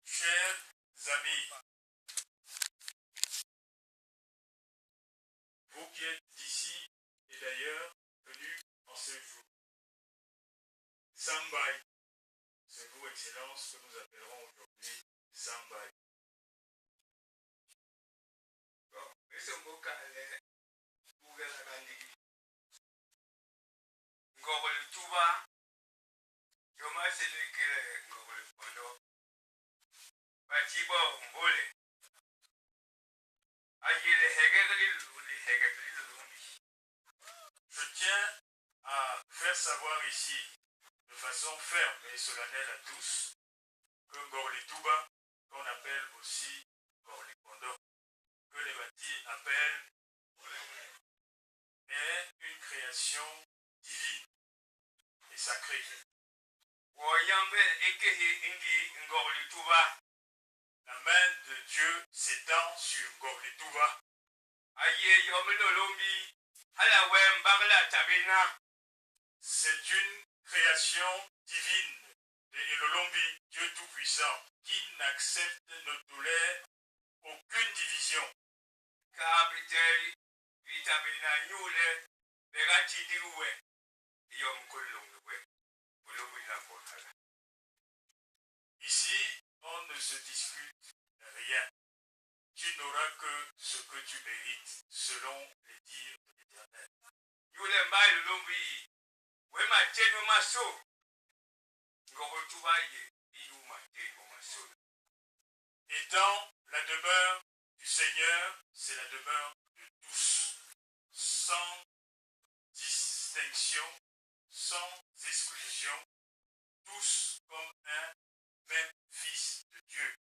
Chers amis, vous qui êtes d'ici et d'ailleurs venus en ce jour, Sambai, c'est vous, Excellence, que nous appellerons aujourd'hui Sambai. Je tiens à faire savoir ici, de façon ferme et solennelle à tous, que Ngorlituba, qu'on appelle aussi Ngorlikondo, que les bâtis appellent, est une création divine et sacrée. La main de Dieu s'étend sur Ngorlituba. C'est une création divine de Ilolombi, Dieu Tout-Puissant, qui n'accepte, ne tolère aucune division. Ici, on ne se dispute rien. Tu n'auras que ce que tu mérites, selon les dires de l'Éternel. Étant la demeure du Seigneur, c'est la demeure de tous, sans distinction, sans exclusion, tous comme un même Fils de Dieu.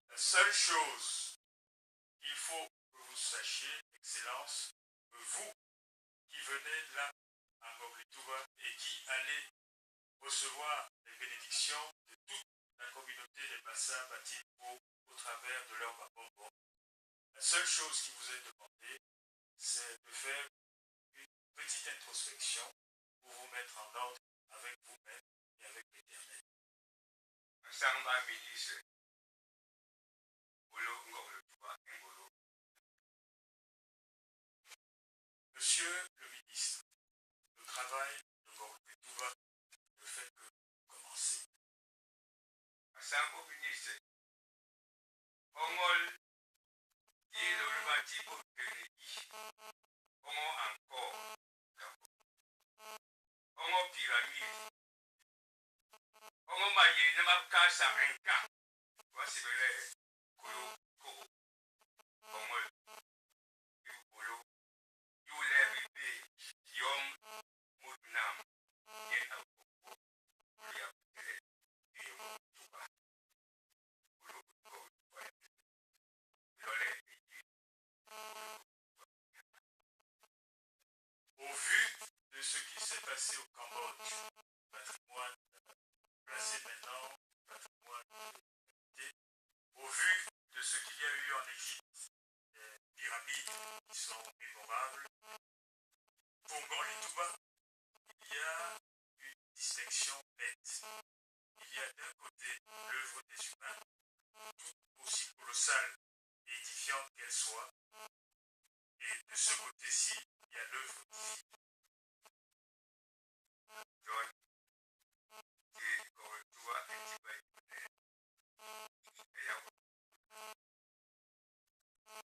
La seule chose qu'il faut que vous sachiez, Excellence, que vous qui venez là à Ngorlituba et qui allez recevoir les bénédictions de toute la communauté des Bassa Batimbo au travers de leur Babombo, la seule chose qui vous est demandée, c'est de faire une petite introspection pour vous mettre en ordre avec vous-même et avec l'Éternel. Monsieur le ministre, le travail de Ngorlituba ne fait que commencer. Au vu de ce qui s'est passé au Cambodge, patrimoine placé maintenant, patrimoine de l'humanité, au vu de ce qu'il y a eu en Égypte, des pyramides qui sont mémorables, pour Ngorlituba, il y a une distinction nette. Il y a d'un côté l'œuvre des humains, tout aussi colossale et édifiante qu'elle soit, et de ce côté-ci, il y a l'œuvre divine.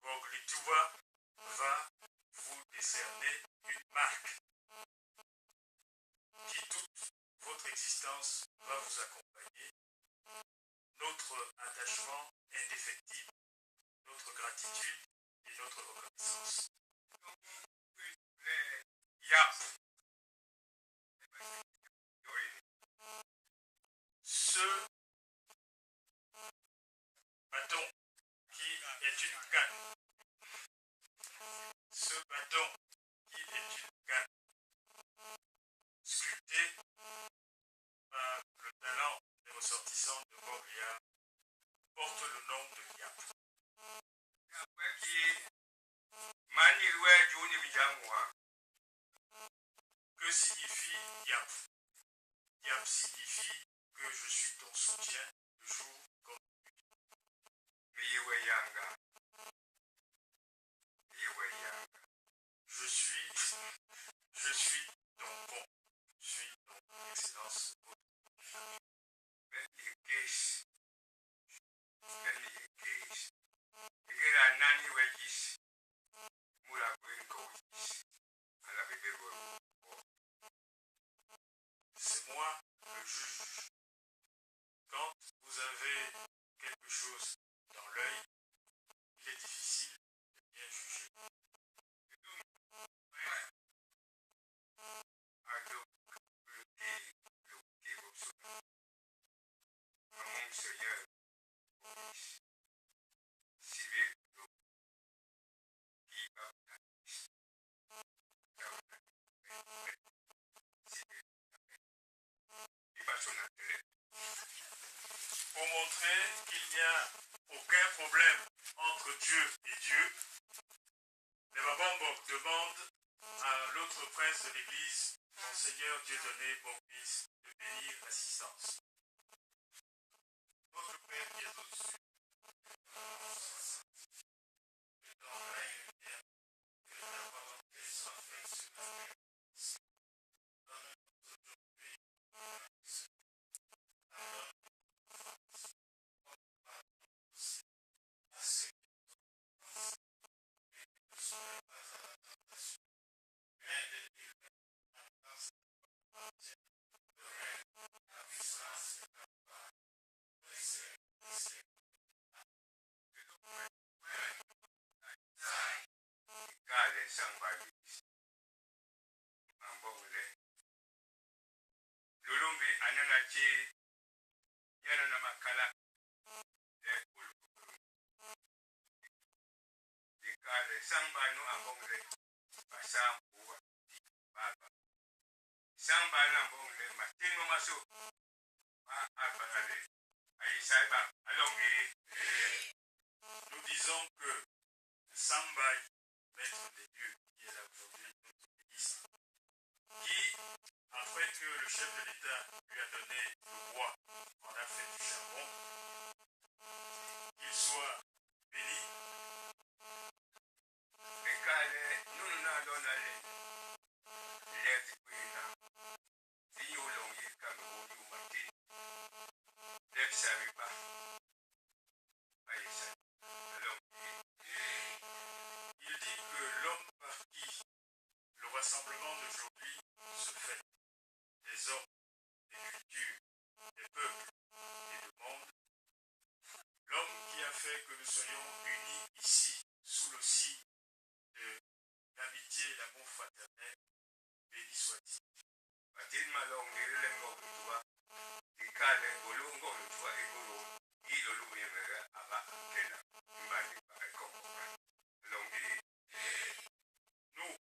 Ngorlituba va vous décerner une marque qui toute votre existence va vous accompagner. Notre attachement indéfectible, notre gratitude et notre reconnaissance. Ce bâton qui est une canne, ce bâton qui est une canne sculptée par le talent des ressortissants de Montréal porte le nom de Yap. Que signifie Yap? Yap signifie que je suis ton soutien de jour comme de nuit. Je suis ton pont, je suis ton excellence. C'est moi le juge. Quand vous avez quelque chose dans l'œil, il est difficile de bien juger. Pour montrer qu'il n'y a aucun problème entre Dieu et Dieu, les Babambok demandent à l'autre prince de l'église, Monseigneur Dieudonné Bokmis, de bénir l'assistance. Notre Père qui est au-dessus, que ton règne vienne, que ta volonté soit faite sur la terre. Donne-nous aujourd'hui notre pain. Pardonne-nous aussi à ceux qui nous offensent, et ne nous soumets pas à la tentation, mais délivre-nous le règne, la puissance et la gloire, pour les siècles des siècles. Lulumbi ananachi yana na makala dikale sambanu ambongre basambu baba sambanu ambongre matino maso ma albanale aïsaiba alongi. Nous disons que Sambai, maître des dieux, qui est là aujourd'hui notre ministre, qui, après que le chef de l'État lui a donné le roi en a fait du charbon, qu'il soit béni. Il dit que l'homme par qui le rassemblement d'aujourd'hui se fait, des hommes, des cultures, des peuples et du monde, l'homme qui a fait que nous soyons unis ici, sous le signe de l'amitié et l'amour fraternel, béni soit-il. Nous,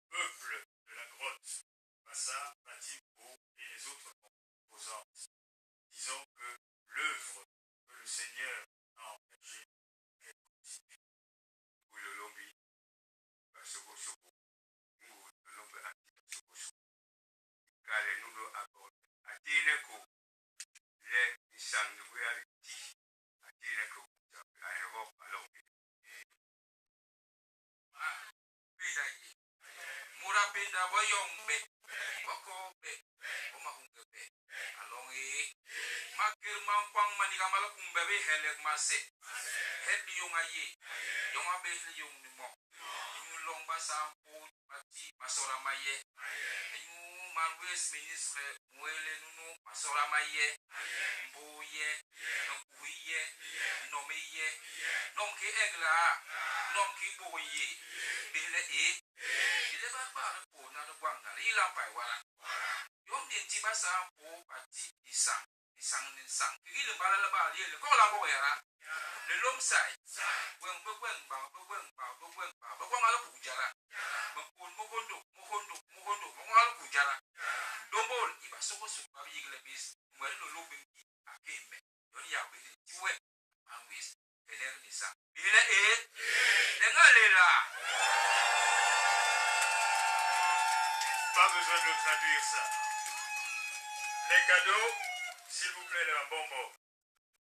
peuple de la grotte, Massa, Batimbo et les autres composantes, disons que l'œuvre que le Seigneur a engagée est continue. Murapenda boyongbe wakobe omahungebe alongi makir mankwang maniga malakumbe be helek mase hedi yonga ye yonga be yong ni mo yu lomba sampo mati masora maye yu manwes ministre mwele nunu masora maye mboye nkuye nomiye nomki egla nomki boye bele e ile ba ba ko na do gwanga ila pai wala yom din ti ba sa po pati isang ile bala la ba ile ko la ko yara le lom sai wen ba ko ngala ku jara dombol iba soko soko ba yigle bis mwere lo lobin ki akeme yoni ya be tiwe angwis ener ni sa bile dengalela. Pas besoin de traduire ça. Les cadeaux, s'il vous plaît, un bonbon.